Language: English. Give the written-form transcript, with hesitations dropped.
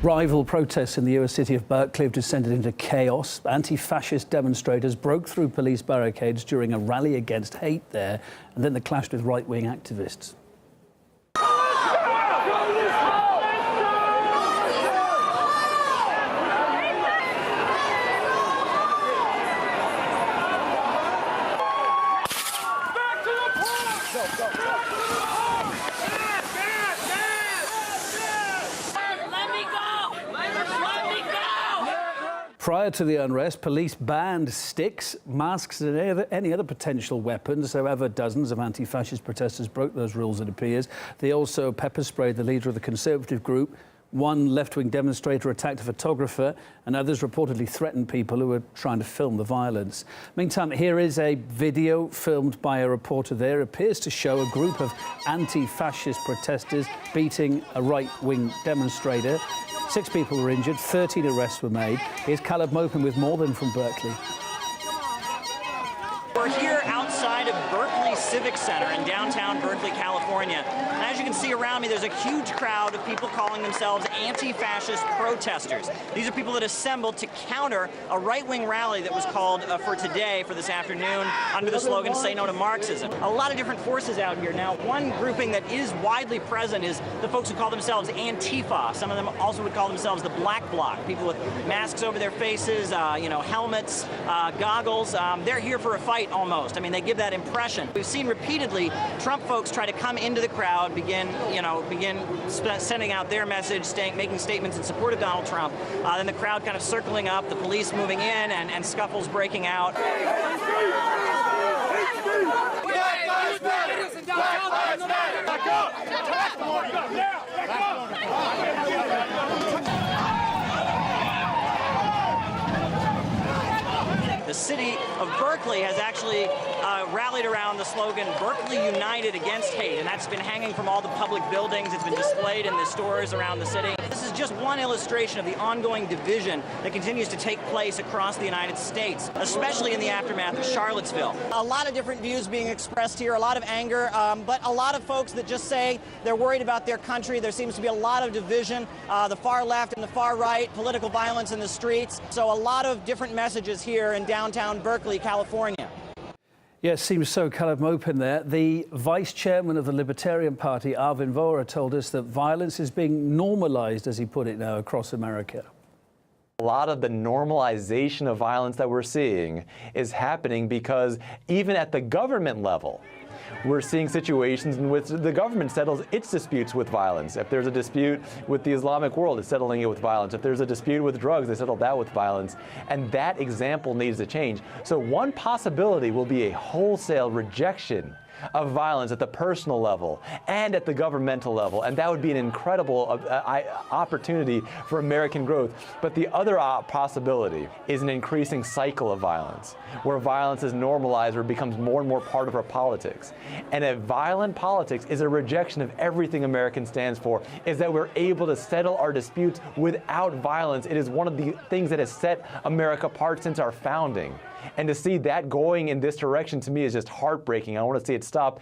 Rival protests in the US city of Berkeley have descended into chaos. Anti-fascist demonstrators broke through police barricades during a rally against hate there, and then they clashed with right-wing activists. Prior to the unrest, police banned sticks, masks and any other potential weapons. However, dozens of anti-fascist protesters broke those rules, it appears. They also pepper sprayed the leader of the Conservative group. One left-wing demonstrator attacked a photographer, and others reportedly threatened people who were trying to film the violence. Meantime, here is a video filmed by a reporter there. It appears to show a group of anti-fascist protesters beating a right-wing demonstrator. 6 people were injured, 13 arrests were made. Here's Maupin with more than from Berkeley. We're here outside of Berkeley Civic Center in downtown Berkeley, California. And as you can see around me, there's a huge crowd of people calling themselves anti-fascist protesters. These are people that assembled to counter a right-wing rally that was called for today, for this afternoon, under the slogan, "Say No to Marxism." A lot of different forces out here. Now, one grouping that is widely present is the folks who call themselves Antifa. Some of them also would call themselves the Black Bloc, people with masks over their faces, helmets, goggles. They're here for a fight almost. I mean, they give that impression. We've seen repeatedly Trump folks try to come into the crowd, begin sending out their message, making statements in support of Donald Trump. Then the crowd kind of circling up, the police moving in, and scuffles breaking out. The city of Berkeley has actually rallied around the slogan, "Berkeley United Against Hate," and that's been hanging from all the public buildings. It's been displayed in the stores around the city. This is just one illustration of the ongoing division that continues to take place across the United States, especially in the aftermath of Charlottesville. A lot of different views being expressed here, a lot of anger, but a lot of folks that just say they're worried about their country. There seems to be a lot of division, the far left and the far right, political violence in the streets. So a lot of different messages here in downtown Berkeley, California. Yes, seems so. Maupin there. The vice chairman of the Libertarian Party, Baldwin-Wallace, told us that violence is being normalized, as he put it now, across America. A lot of the normalization of violence that we're seeing is happening because even at the government level, we're seeing situations in which the government settles its disputes with violence. If there's a dispute with the Islamic world, it's settling it with violence. If there's a dispute with drugs, they settle that with violence. And that example needs to change. So one possibility will be a wholesale rejection of violence at the personal level and at the governmental level, and that would be an incredible opportunity for American growth. But the other possibility is an increasing cycle of violence, where violence is normalized or becomes more and more part of our politics. And a violent politics is a rejection of everything American stands for, is that we're able to settle our disputes without violence. It is one of the things that has set America apart since our founding. And to see that going in this direction, to me, is just heartbreaking. I want to see it stop.